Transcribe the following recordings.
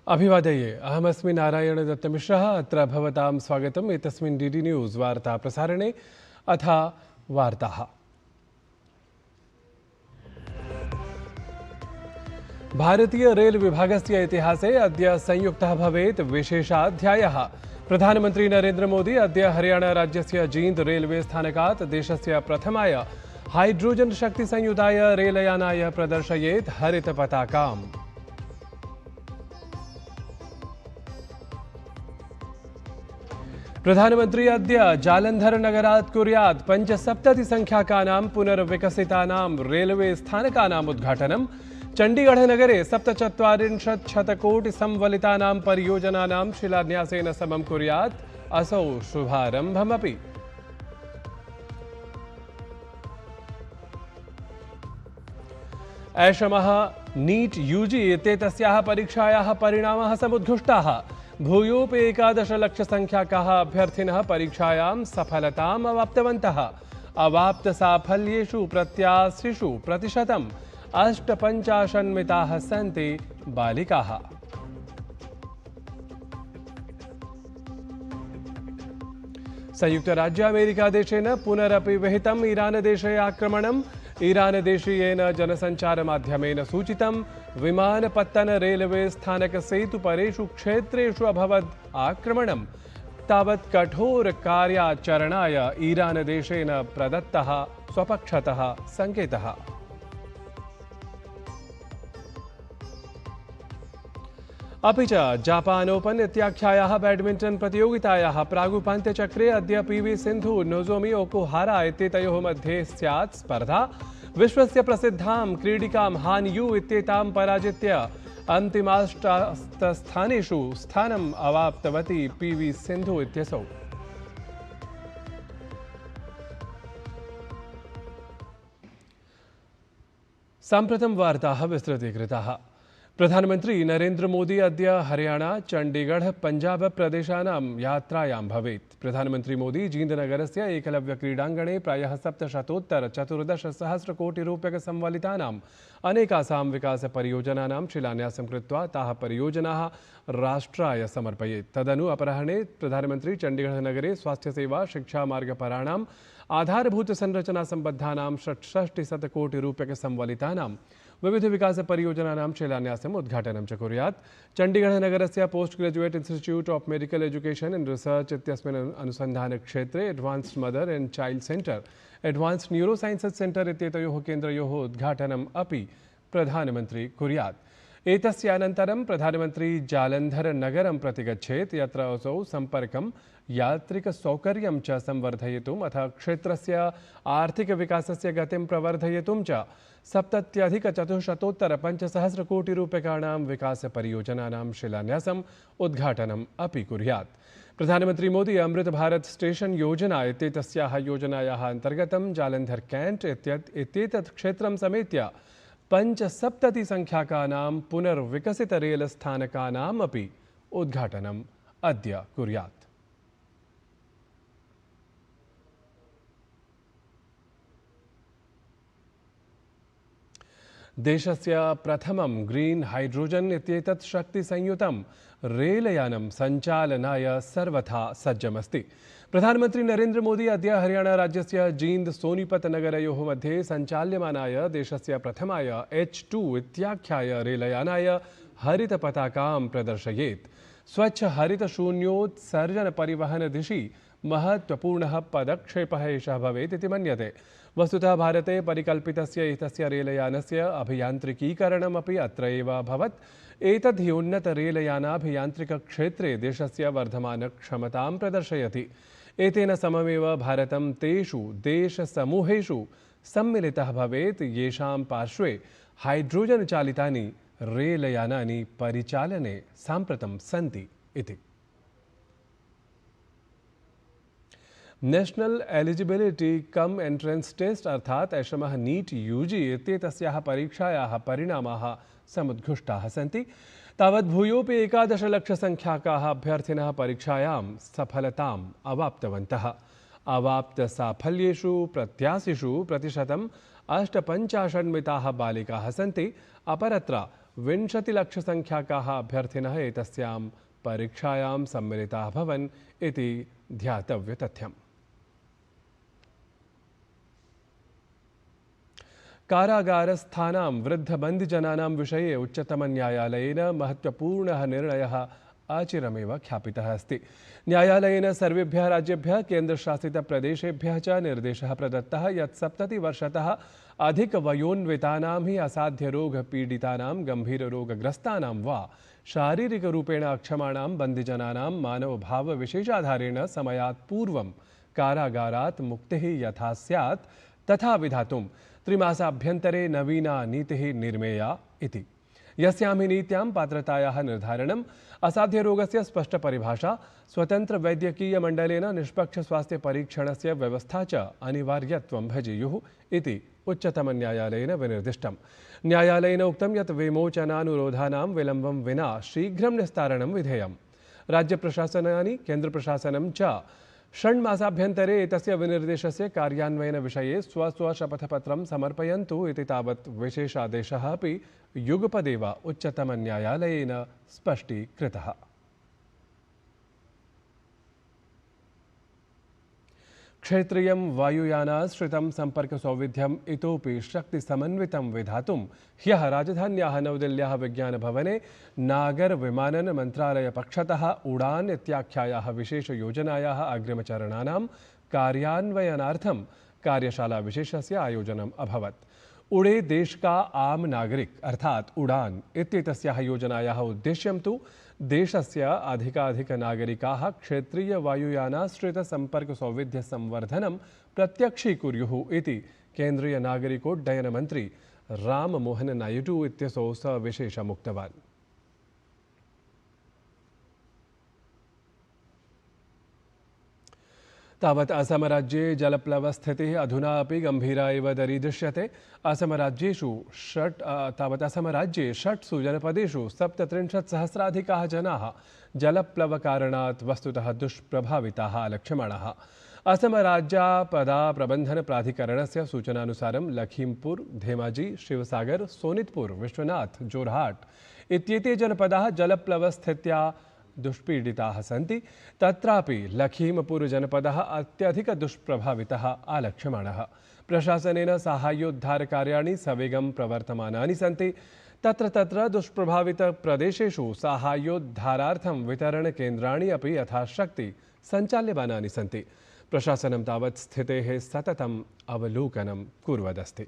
अभिवादये अहमस्मि नारायण दत्तमिश्रः अत्र भवतां स्वागतम् एतस्मिन् डीडी न्यूज़ वार्ता प्रसारणे अथ वार्ताः। भारतीय रेल विभागस्य इतिहासे अद्य संयुक्तः भवेत् विशेषाध्यायः। प्रधानमन्त्री नरेन्द्र मोदी अद्य हरियाणा राज्यस्य जींद रेलवे स्थानकात् देशस्य प्रथमाय हाइड्रोजन शक्तिसंयुताय रेलयानाय प्रदर्शयेत् हरितपताकाम्। प्रधानमंत्री अद्य जालंधर नगरात् कुर्यात् 75 संख्याकानां पुनर्विकसितानां रेलवे स्थानकानाम् उद्घाटनम्। चंडीगढ़ नगरे 47 शतकोटि संवलितानां परियोजनानां शिलान्यासेन समं कुर्यात् असौ शुभारम्भमपि। ऐषमः नीट यूजी इत्येतस्याः परीक्षायाः परिणामाः समुद्घुष्टाः। भूयोपि 11 लक्ष संख्याकाः अभ्यर्थिनः परीक्षायां सफलताम् अवाप्तवन्तः। अवाप्त साफल्येषु प्रत्याशिषु प्रतिशतम् 85% सन्ति बालिकाः। संयुक्त राज्य अमेरिका देशेन पुनरपि विहितम् ईरान देशे आक्रमणम्। ईरान देशीयेन जनसंचार माध्यमेन सूचितं विमानपत्तन रेलवे स्थानक सेतुपरेषु क्षेत्रेषु अभवत् आक्रमणम्। तावत् कठोर कार्याचरणाय ईरान देशेन प्रदत्तः स्वपक्षतः संकेतः। अपि च जापान ओपन इत्याख्यायाः बैडमिंटन प्रतियोगितायाः प्रागुपान्त्यचक्रे अद्य पीवी सिन्धु नोजोमी ओकुहारा इत्येतयोः मध्ये स्यात् स्पर्धा। विश्वस्य प्रसिद्धां क्रीडिकां हान यू इत्येतां पराजित्य अन्तिमाष्टस्थानेषु स्थानम् अवाप्तवती पीवी सिन्धु इत्यसौ। साम्प्रतं वार्ताः विस्तृतीकृताः। प्रधानमंत्री नरेन्द्र मोदी अद्य हरियाणा चंडीगढ़ पंजाब प्रदेशानां यात्रायां भवेत्। प्रधानमंत्री मोदी जीन्दनगरस्य एकलव्य क्रीडाङ्गणे प्रायः 714 कोटि रूप्यक संवलितानाम् अनेकासां विकासपरियोजनानां शिलान्यासं कृत्वा ताः परियोजनाः राष्ट्राय समर्पयेत्। तदनु अपराह्ने प्रधानमंत्री चंडीगढ़नगरे स्वास्थ्यसेवा शिक्षामार्गपराणाम् आधारभूतसंरचनासम्बद्धानां 66 कोटि रूप्यक संवलितानां विविध विकास परियोजनानां शिलान्यासम् उद्घाटनं च कुर्यात्। चंडीगढ़नगरस्य post graduate institute of medical education and research इत्यस्मिन् अनुसन्धानक्षेत्रे advanced mother and child centre, advanced neuro sciences centre इत्येतयोः केन्द्रयोः उद्घाटनम् अपि प्रधानमन्त्री कुर्यात्। एतस्यानन्तरं प्रधानमन्त्री जालंधर नगरं प्रति गच्छेत्, यत्र असौ सम्पर्कं यात्रिकसौकर्यं च संवर्धयितुम् अथ क्षेत्रस्य आर्थिकविकासस्य गतिं प्रवर्धयितुं च 70,405 कोटि रूप्यकाणां विकासपरियोजनानां शिलान्यासम् उद्घाटनम् अपि कुर्यात्। प्रधानमन्त्री मोदी अमृत भारत स्टेशन योजना इत्येतस्याः योजनायाः अन्तर्गतं जालंधर कैंट इत्येतत् क्षेत्रं समेत्य 75 संख्याकानां पुनर्विकसित रेलस्थानकानाम् अपि उद्घाटनम् अद्य कुर्यात्। देशस्य प्रथमं ग्रीन हाइड्रोजन इत्येतत् शक्तिसंयुतं रेलयानं सञ्चालनाय सर्वथा सज्जमस्ति। प्रधानमन्त्री नरेन्द्र मोदी अद्य हरियाणा राज्यस्य जींद सोनीपत नगरयोः मध्ये सञ्चाल्यमानाय देशस्य प्रथमाय H2 इत्याख्याय रेलयानाय हरितपताकां प्रदर्शयेत्। स्वच्छ हरित शून्योत्सर्जन परिवहन दिशि महत्वपूर्णः पदक्षेपः एषः भवेत् इति मन्यते। वस्तुतः भारते परिकल्पितस्य एतस्य रेलयानस्य अभियान्त्रिकीकरणमपि अत्र एव अभवत्। एतद् हि उन्नत रेलयानाभियान्त्रिकक्षेत्रे देशस्य वर्धमानक्षमतां प्रदर्शयति। एतेन सममेव भारतं तेषु देशसमूहेषु सम्मिलितः भवेत् येषां पार्श्वे हाइड्रोजन चालितानि रेलयानानि परिचालने साम्प्रतं सन्ति इति। National eligibility cum entrance test अर्थात ऐषमः नीट यूजी इत्येतस्याः परीक्षायाः परिणामाः समुद्घुष्टाः सन्ति। तावत् भूयोपि 11 लक्ष संख्याकाः अभ्यर्थिनः परीक्षायां सफलताम् अवाप्तवन्तः। अवाप्त साफल्येषु प्रत्याशिषु प्रतिशतम् 85% बालिकाः सन्ति। अपरत्र विंशतिलक्षसङ्ख्याकाः अभ्यर्थिनः एतस्यां परीक्षायां सम्मिलिताः भवन् इति ध्यातव्यतथ्यम्। कारागारस्थानां वृद्धबन्दिजनानां विषये उच्चतमन्यायालयेन महत्त्वपूर्णः निर्णयः अचिरमेव ख्यापितः अस्ति। न्यायालयेन सर्वेभ्यः राज्येभ्यः केन्द्रशासितप्रदेशेभ्यः च निर्देशः प्रदत्तः यत् 70 वर्षतः अधिकवयोन्वितानां हि असाध्यरोगपीडितानां गम्भीररोगग्रस्तानां वा शारीरिकरूपेण अक्षमाणां बन्दिजनानां मानवभावविशेषाधारेण समयात् पूर्वं कारागारात् मुक्तिः यथा स्यात् तथा विधातुं 3 मासाभ्यन्तरे नवीना नीतिः निर्मेया इति। यस्यां हि नीत्यां पात्रतायाः निर्धारणम्, असाध्यरोगस्य स्पष्टपरिभाषा, स्वतन्त्रवैद्यकीयमण्डलेन निष्पक्षस्वास्थ्यपरीक्षणस्य व्यवस्था च अनिवार्यत्वं भजेयुः इति उच्चतमन्यायालयेन विनिर्दिष्टम्। न्यायालयेन उक्तं यत् विमोचनानुरोधानां विलम्बं विना शीघ्रं निस्तारणं विधेयम्। राज्यप्रशासनानि केन्द्रप्रशासनं च 6 मासाभ्यन्तरे एतस्य विनिर्देशस्य कार्यान्वयनविषये स्वस्वशपथपत्रं समर्पयन्तु इति तावत् विशेषादेशः अपि युगपदेव उच्चतमन्यायालयेन स्पष्टीकृतः। क्षेत्रीयं वायुयानाश्रितं सम्पर्कसौविध्यम् इतोपि शक्तिसमन्वितं विधातुं ह्यः राजधान्याः नवदिल्ल्याः विज्ञानभवने नागरविमाननमन्त्रालयपक्षतः उड़ान इत्याख्यायाः विशेषयोजनायाः अग्रिमचरणानां कार्यान्वयनार्थं कार्यशालाविशेषस्य आयोजनम् अभवत्। उड़े देश का आम नागरिक अर्थात उड़ान इत्येतस्याः योजनायाः उद्देश्यं तु देशस्य अधिकाधिकनागरिकाः क्षेत्रीयवायुयानाश्रितसम्पर्कसौविध्यसंवर्धनं प्रत्यक्षीकुर्युः इति केन्द्रीयनागरिकोड्डयनमन्त्री राममोहन नायडू इत्यसौ सविशेषमुक्तवान्। तावत् असमराज्ये जलप्लवस्थितिः अधुना अपि गम्भीरा एव दरीदृश्यते। असमराज्ये 6 जनपदेषु 37,000 जनाः जलप्लवकारणात् वस्तुतः दुष्प्रभाविताः आलक्ष्यमाणाः। असमराज्यापदाप्रबन्धनप्राधिकरणस्य सूचनानुसारं लखीमपुर, धेमाजी, शिवसागर, सोनितपुर, विश्वनाथ, जोरहाट इत्येते जनपदाः जलप्लवस्थित्या दुष्पीडिताः सन्ति। तत्रापि लखीमपुरजनपदः अत्यधिकदुष्प्रभावितः आलक्ष्यमाणः। प्रशासनेन साहाय्योद्धारकार्याणि सवेगं प्रवर्तमानानि सन्ति। तत्र दुष्प्रभावितप्रदेशेषु साहाय्योद्धारार्थं वितरणकेन्द्राणि अपि यथाशक्ति सञ्चाल्यमानानि सन्ति। प्रशासनं तावत् स्थितेः सततम् अवलोकनं कुर्वदस्ति।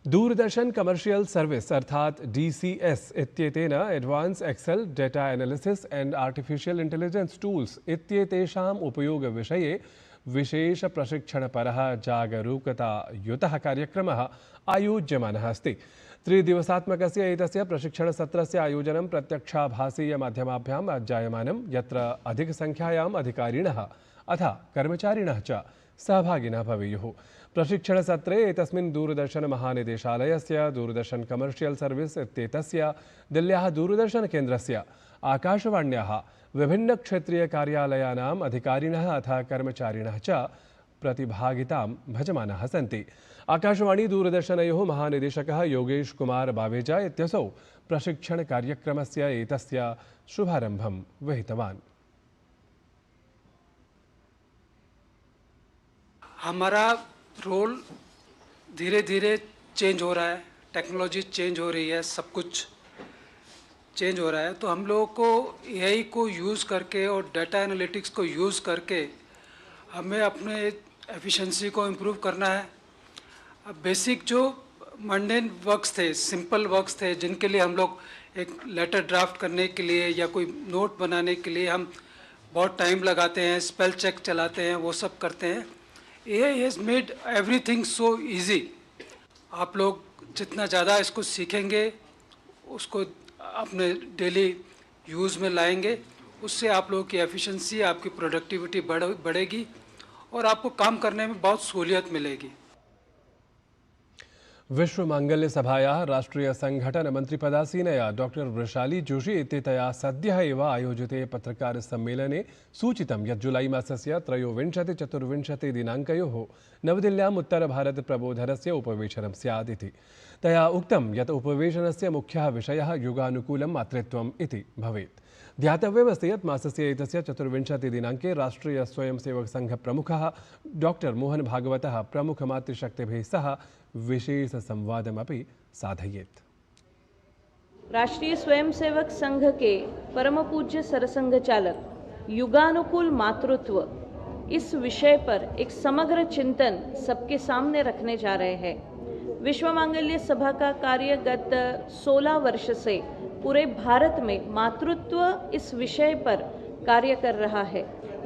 दूरदर्शन कमर्शियल सर्विस अर्थात DCS इत्येतेन advance Excel, data analysis and artificial intelligence tools इत्येतेषाम् उपयोगविषये विशेषप्रशिक्षणपरः जागरूकतायुतः कार्यक्रमः आयोज्यमानः अस्ति। 3 दिवसात्मकस्य एतस्य प्रशिक्षणसत्रस्य आयोजनं प्रत्यक्षाभासीयमाध्यमाभ्याम् जायमानं, यत्र अधिकसंख्यायाम् अधिकारिणः अथ कर्मचारिणः च सहभागिनः भवेयुः। प्रशिक्षणसत्रे एतस्मिन् दूरदर्शन महानिदेशालयस्य, दूरदर्शन कमर्शियल सर्विस इत्येतस्य, दिल्ल्याः दूरदर्शनकेन्द्रस्य, आकाशवाण्याः विभिन्नक्षेत्रीयकार्यालयानाम् अधिकारिणः अथ कर्मचारिणः च प्रतिभागितां भजमानाः सन्ति। आकाशवाणी दूरदर्शनयोः महानिदेशकः योगेश कुमार बावेजा इत्यसौ प्रशिक्षणकार्यक्रमस्य एतस्य शुभारम्भं विहितवान्। हमारा रोल धीरे धीरे चेंज हो रहा है, टेक्नोलॉजी चेंज हो रही है, सब कुछ चेंज हो रहा है। तो हम लोगों को AI को यूज़ करके और डाटा एनालिटिक्स को यूज़ करके हमें अपने एफिशिएंसी को इम्प्रूव करना है। अब बेसिक जो मंडेन वर्क्स थे, सिंपल वर्क्स थे, जिनके लिए हम लोग एक लेटर ड्राफ्ट करने के लिए या कोई नोट बनाने के लिए हम बहुत टाइम लगाते हैं, स्पेल चेक चलाते हैं, वो सब करते हैं। AI has made everything so easy। आप लोग जितना ज़्यादा इसको सीखेंगे, उसको अपने डेली यूज़ में लाएंगे, उससे आप लोगों की एफिशिएंसी, आपकी प्रोडक्टिविटी बढ़ेगी और आपको काम करने में बहुत सहूलियत मिलेगी। विश्व मांगल्य सभायाः राष्ट्रीय संघटन मंत्रिपदासीनया डॉक्टर वृषाली जोशी इत्येतया सद्यः एव आयोजिते पत्रकारसम्मेलने सूचितं यत् जुलै मासस्य 23-24 दिनाङ्कयोः नवदिल्ल्याम् उत्तरभारतप्रबोधनस्य उपवेशनं स्यात् इति। तया उक्तं यत् उपवेशनस्य मुख्यः विषयः युगानुकूलं मातृत्वम् इति भवेत्। ध्यातव्यमस्ति यत् मासस्य एतस्य 24 दिनाङ्के राष्ट्रीय स्वयंसेवक संघ प्रमुखः डॉक्टर मोहन भागवतः प्रमुखमातृशक्तिभिः सह विशेष संवादमपि साधयेत्। राष्ट्रीय स्वयंसेवक संघ के परम पूज्य सरसंघ चालक युगानुकूल मातृत्व इस विषय पर एक समग्र चिंतन सबके सामने रखने जा रहे हैं। विश्व मांगल्य सभा का कार्य गत 16 वर्ष से पूरे भारत में मातृत्व इस विषय पर कार्य कर रहा है।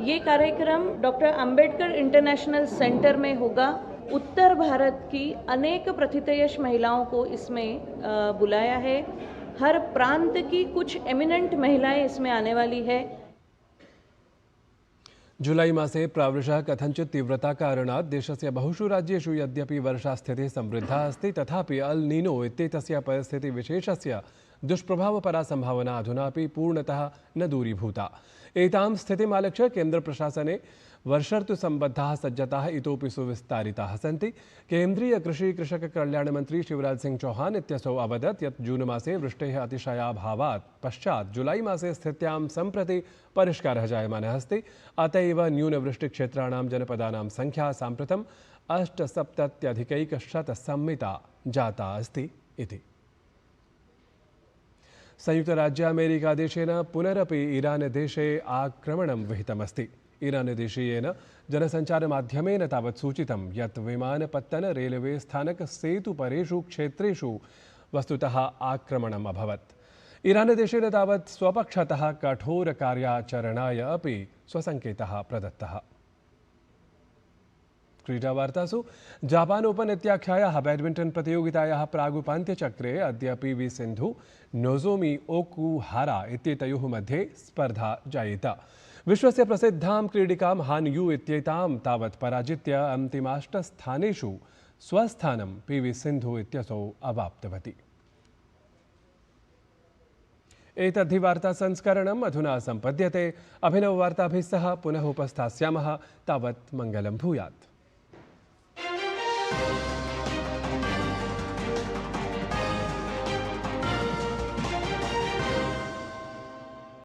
ये कार्यक्रम डॉक्टर अंबेडकर इंटरनेशनल सेंटर में होगा। उत्तर भारत की अनेक प्रथितयश महिलाओं को इसमें बुलाया है। हर प्रांत की कुछ एमिनेंट महिलाएं इसमें आने वाली है। जुलै मासे प्रावृषः कथञ्चित् तीव्रता कारणात् देशस्य बहुषु राज्येषु यद्यपि वर्षास्थितिः समृद्धा अस्ति तथापि अल् नीनो इत्येतस्य परिस्थितिविशेषस्य दुष्प्रभावपरा संभावना अधुनापि पूर्णतः न दूरीभूता। एतां स्थितिमालक्ष्य केन्द्रप्रशासने वर्षर्तुसम्बद्धाः सज्जताः इतोपि सुविस्तारिताः सन्ति। केन्द्रीय कृषि कृषक कल्याण मंत्री शिवराज सिंह चौहान इत्यसौ अवदत् यत् जून मासे वृष्टेः अतिशयाभावात् पश्चात् जुलै मासे स्थित्यां सम्प्रति परिष्कारः जायमानः अस्ति। अत एव न्यूनवृष्टिक्षेत्राणां जनपदानां संख्या साम्प्रतं 870 सम्मिता जाता अस्ति इति। संयुक्तराज्यामेरिकादेशेन पुनरपि ईरान देशे आक्रमणं विहितमस्ति। ईरान देशीयेन जनसञ्चारमाध्यमेन तावत् सूचितं यत् विमानपत्तन रेलवे स्थानक सेतुपरेषु क्षेत्रेषु वस्तुतः आक्रमणम् अभवत्। ईरान देशेन तावत् स्वपक्षतः कठोरकार्याचरणाय अपि स्वसङ्केतः प्रदत्तः। क्रीडावार्तासु जापान ओपन इत्याख्यायाः बैडमिण्टन् प्रतियोगितायाः प्रागुपान्त्यचक्रे अद्य पीवी सिन्धु नोजोमी ओकुहारा इत्येतयोः मध्ये स्पर्धा जायेत। विश्वस्य प्रसिद्धां क्रीडिकां हान यू इत्येतां तावत् पराजित्य अन्तिमाष्टस्थानेषु स्वस्थानं पीवी सिन्धु इत्यसौ अवाप्तवती। एतद्धि वार्तासंस्करणम् अधुना सम्पद्यते। अभिनववार्ताभिः सह पुनः उपस्थास्यामः। तावत् मङ्गलं भूयात्।